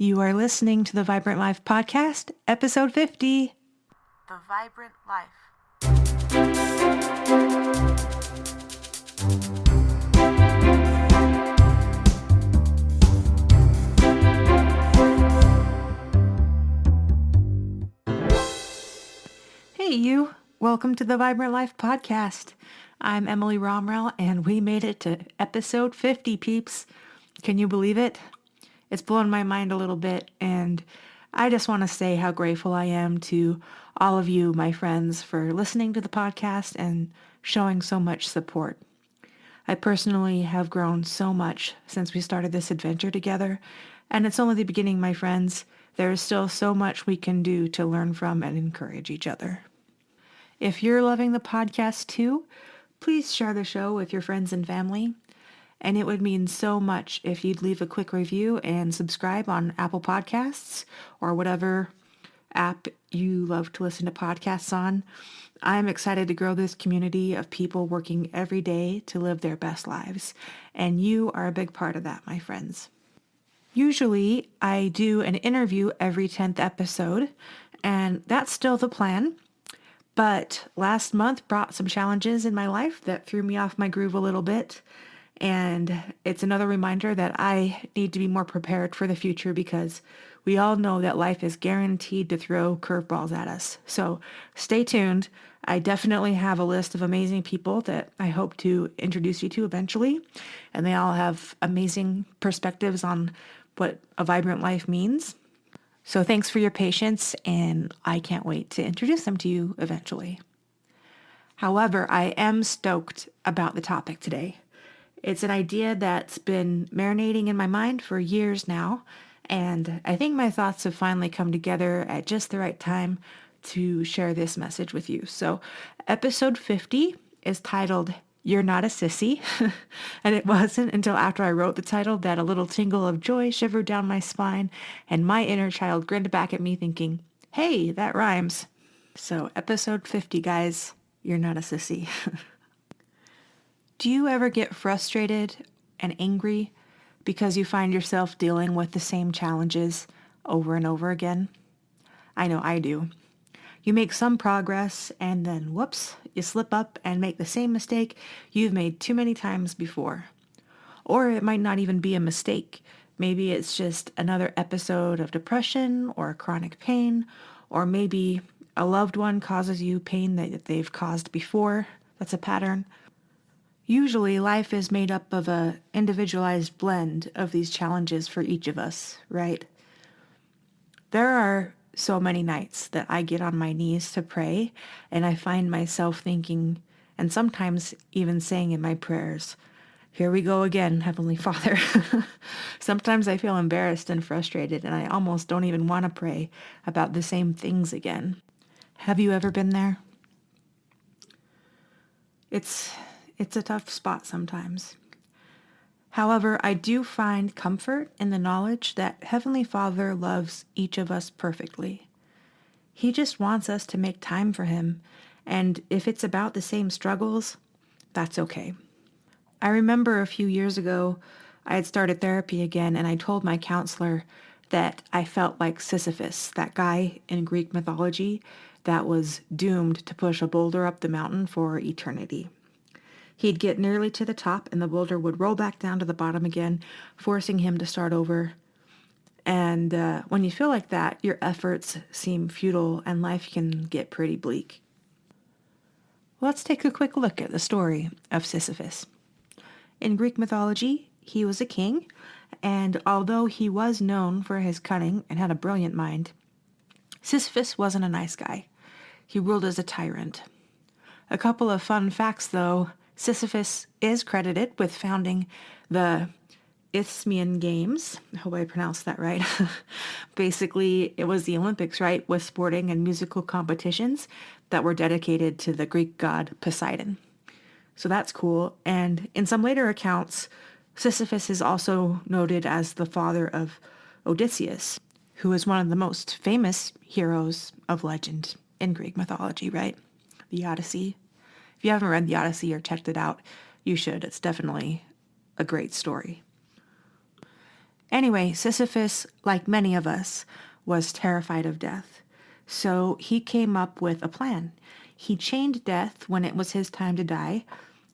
You are listening to the Vibrant Life Podcast, episode 50. The Vibrant Life. Hey, you. Welcome to the Vibrant Life Podcast. I'm Emily Romrell, and we made it to episode 50, peeps. Can you believe it? It's blown my mind a little bit, and I just want to say how grateful I am to all of you, my friends, for listening to the podcast and showing so much support. I personally have grown so much since we started this adventure together, and it's only the beginning, my friends. There is still so much we can do to learn from and encourage each other. If you're loving the podcast too, please share the show with your friends and family. And it would mean so much if you'd leave a quick review and subscribe on Apple Podcasts or whatever app you love to listen to podcasts on. I'm excited to grow this community of people working every day to live their best lives. And you are a big part of that, my friends. Usually, I do an interview every 10th episode, and that's still the plan. But last month brought some challenges in my life that threw me off my groove a little bit. And it's another reminder that I need to be more prepared for the future because we all know that life is guaranteed to throw curveballs at us. So stay tuned. I definitely have a list of amazing people that I hope to introduce you to eventually. And they all have amazing perspectives on what a vibrant life means. So thanks for your patience, and I can't wait to introduce them to you eventually. However, I am stoked about the topic today. It's an idea that's been marinating in my mind for years now, and I think my thoughts have finally come together at just the right time to share this message with you. So, episode 50 is titled, You're Not A Sissy, and it wasn't until after I wrote the title that a little tingle of joy shivered down my spine, and my inner child grinned back at me thinking, hey, that rhymes. So, episode 50, guys, You're Not A Sissy. Do you ever get frustrated and angry because you find yourself dealing with the same challenges over and over again? I know I do. You make some progress and then, whoops, you slip up and make the same mistake you've made too many times before. Or it might not even be a mistake. Maybe it's just another episode of depression or chronic pain, or maybe a loved one causes you pain that they've caused before. That's a pattern. Usually, life is made up of an individualized blend of these challenges for each of us, right? There are so many nights that I get on my knees to pray, and I find myself thinking, and sometimes even saying in my prayers, here we go again, Heavenly Father. Sometimes I feel embarrassed and frustrated, and I almost don't even want to pray about the same things again. Have you ever been there? It's a tough spot sometimes. However, I do find comfort in the knowledge that Heavenly Father loves each of us perfectly. He just wants us to make time for Him, and if it's about the same struggles, that's okay. I remember a few years ago, I had started therapy again, and I told my counselor that I felt like Sisyphus, that guy in Greek mythology that was doomed to push a boulder up the mountain for eternity. He'd get nearly to the top and the boulder would roll back down to the bottom again, forcing him to start over. And when you feel like that, your efforts seem futile and life can get pretty bleak. Let's take a quick look at the story of Sisyphus. In Greek mythology, he was a king, and although he was known for his cunning and had a brilliant mind, Sisyphus wasn't a nice guy. He ruled as a tyrant. A couple of fun facts, though. Sisyphus is credited with founding the Isthmian Games. I hope I pronounced that right. Basically, it was the Olympics, right, with sporting and musical competitions that were dedicated to the Greek god Poseidon. So that's cool. And in some later accounts, Sisyphus is also noted as the father of Odysseus, who is one of the most famous heroes of legend in Greek mythology, right? The Odyssey. If you haven't read the Odyssey or checked it out, you should. It's definitely a great story. Anyway, Sisyphus, like many of us, was terrified of death. So he came up with a plan. He chained death when it was his time to die,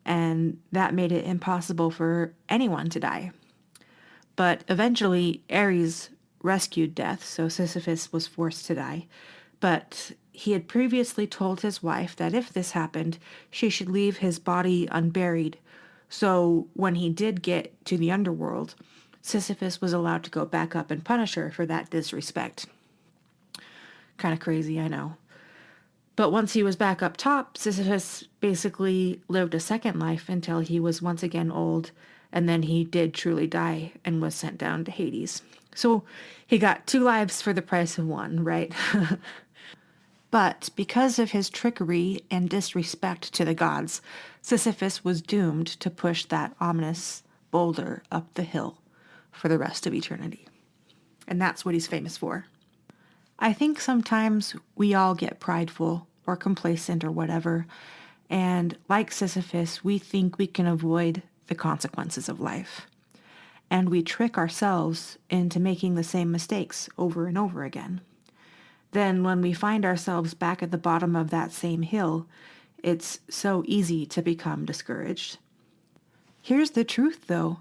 and that made it impossible for anyone to die. But eventually, Ares rescued death, so Sisyphus was forced to die. But he had previously told his wife that if this happened, she should leave his body unburied. So when he did get to the underworld, Sisyphus was allowed to go back up and punish her for that disrespect. Kind of crazy, I know. But once he was back up top, Sisyphus basically lived a second life until he was once again old, and then he did truly die and was sent down to Hades. So he got 2 lives for the price of 1, right? But because of his trickery and disrespect to the gods, Sisyphus was doomed to push that ominous boulder up the hill for the rest of eternity. And that's what he's famous for. I think sometimes we all get prideful or complacent or whatever, and like Sisyphus, we think we can avoid the consequences of life. And we trick ourselves into making the same mistakes over and over again. Then when we find ourselves back at the bottom of that same hill, it's so easy to become discouraged. Here's the truth, though.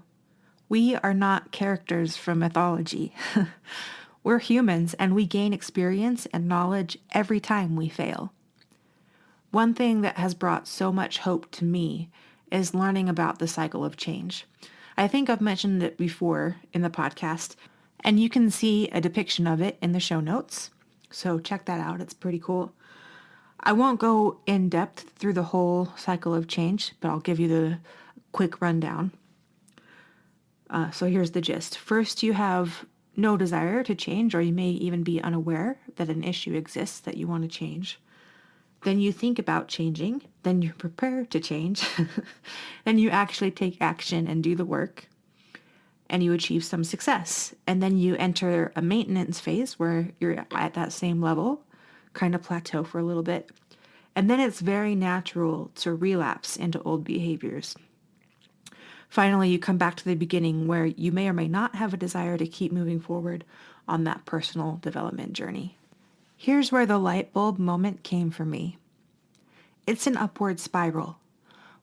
We are not characters from mythology. We're humans, and we gain experience and knowledge every time we fail. One thing that has brought so much hope to me is learning about the cycle of change. I think I've mentioned it before in the podcast, and you can see a depiction of it in the show notes. So check that out. It's pretty cool. I won't go in depth through the whole cycle of change, but I'll give you the quick rundown. So here's the gist. First, you have no desire to change, or you may even be unaware that an issue exists that you want to change. Then you think about changing. Then you prepare to change. Then you actually take action and do the work. And you achieve some success. And then you enter a maintenance phase where you're at that same level, kind of plateau for a little bit. And then it's very natural to relapse into old behaviors. Finally, you come back to the beginning where you may or may not have a desire to keep moving forward on that personal development journey. Here's where the light bulb moment came for me. It's an upward spiral.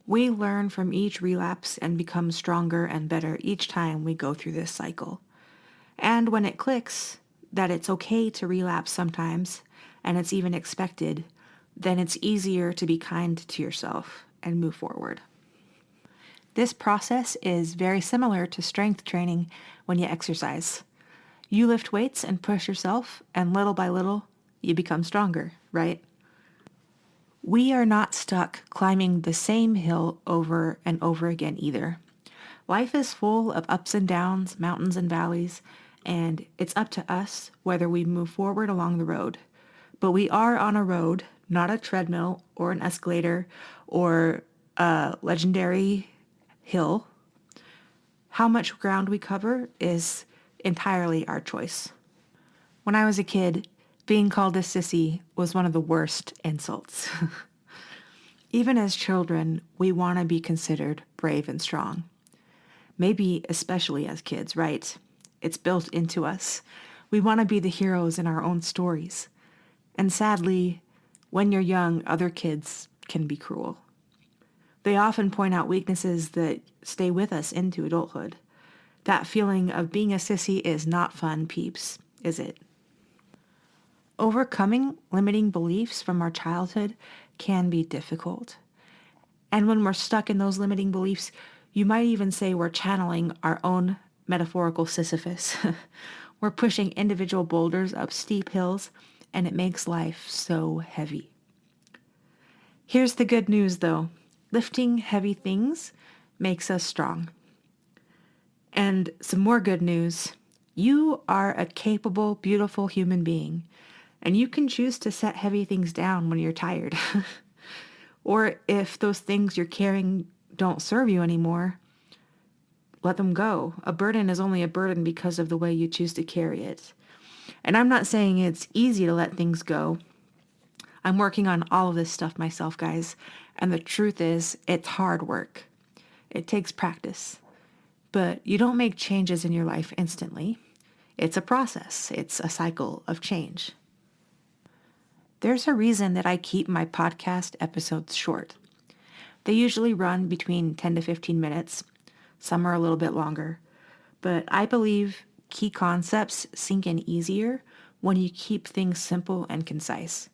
We learn from each relapse and become stronger and better each time we go through this cycle. And when it clicks that it's okay to relapse sometimes, and it's even expected, then it's easier to be kind to yourself and move forward. This process is very similar to strength training when you exercise. You lift weights and push yourself, and little by little, you become stronger, right? We are not stuck climbing the same hill over and over again either. Life is full of ups and downs, mountains and valleys, and it's up to us whether we move forward along the road. But we are on a road, not a treadmill or an escalator or a legendary hill. How much ground we cover is entirely our choice. When I was a kid, being called a sissy was one of the worst insults. Even as children, we want to be considered brave and strong. Maybe especially as kids, right? It's built into us. We want to be the heroes in our own stories. And sadly, when you're young, other kids can be cruel. They often point out weaknesses that stay with us into adulthood. That feeling of being a sissy is not fun, peeps, is it? Overcoming limiting beliefs from our childhood can be difficult. And when we're stuck in those limiting beliefs, you might even say we're channeling our own metaphorical Sisyphus. We're pushing individual boulders up steep hills, and it makes life so heavy. Here's the good news, though. Lifting heavy things makes us strong. And some more good news. You are a capable, beautiful human being, and you can choose to set heavy things down when you're tired. Or if those things you're carrying don't serve you anymore, let them go. A burden is only a burden because of the way you choose to carry it. And I'm not saying it's easy to let things go. I'm working on all of this stuff myself, guys. And the truth is, it's hard work. It takes practice. But you don't make changes in your life instantly. It's a process. It's a cycle of change. There's a reason that I keep my podcast episodes short. They usually run between 10 to 15 minutes. Some are a little bit longer. But I believe key concepts sink in easier when you keep things simple and concise.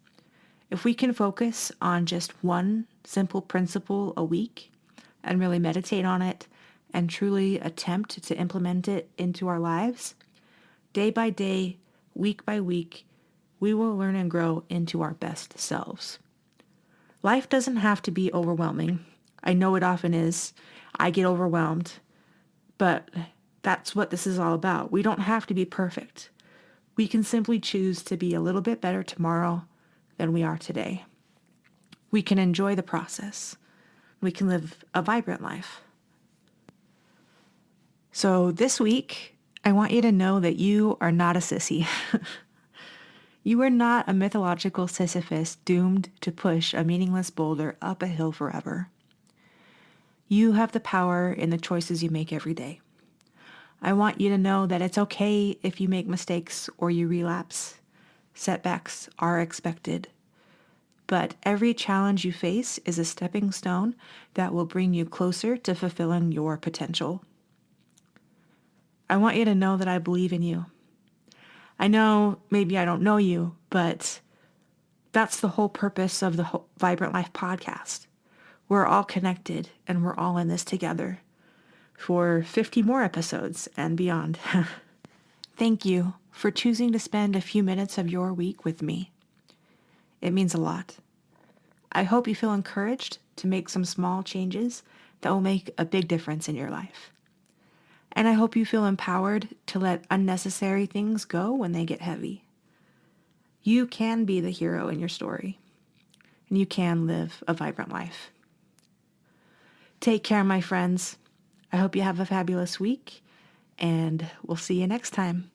If we can focus on just one simple principle a week and really meditate on it and truly attempt to implement it into our lives, day by day, week by week, we will learn and grow into our best selves. Life doesn't have to be overwhelming. I know it often is. I get overwhelmed, but that's what this is all about. We don't have to be perfect. We can simply choose to be a little bit better tomorrow than we are today. We can enjoy the process. We can live a vibrant life. So this week, I want you to know that you are not a sissy. You are not a mythological Sisyphus doomed to push a meaningless boulder up a hill forever. You have the power in the choices you make every day. I want you to know that it's okay if you make mistakes or you relapse. Setbacks are expected. But every challenge you face is a stepping stone that will bring you closer to fulfilling your potential. I want you to know that I believe in you. I know maybe I don't know you, but that's the whole purpose of the Vibrant Life podcast. We're all connected and we're all in this together for 50 more episodes and beyond. Thank you for choosing to spend a few minutes of your week with me. It means a lot. I hope you feel encouraged to make some small changes that will make a big difference in your life. And I hope you feel empowered to let unnecessary things go when they get heavy. You can be the hero in your story, and you can live a vibrant life. Take care, my friends. I hope you have a fabulous week, and we'll see you next time.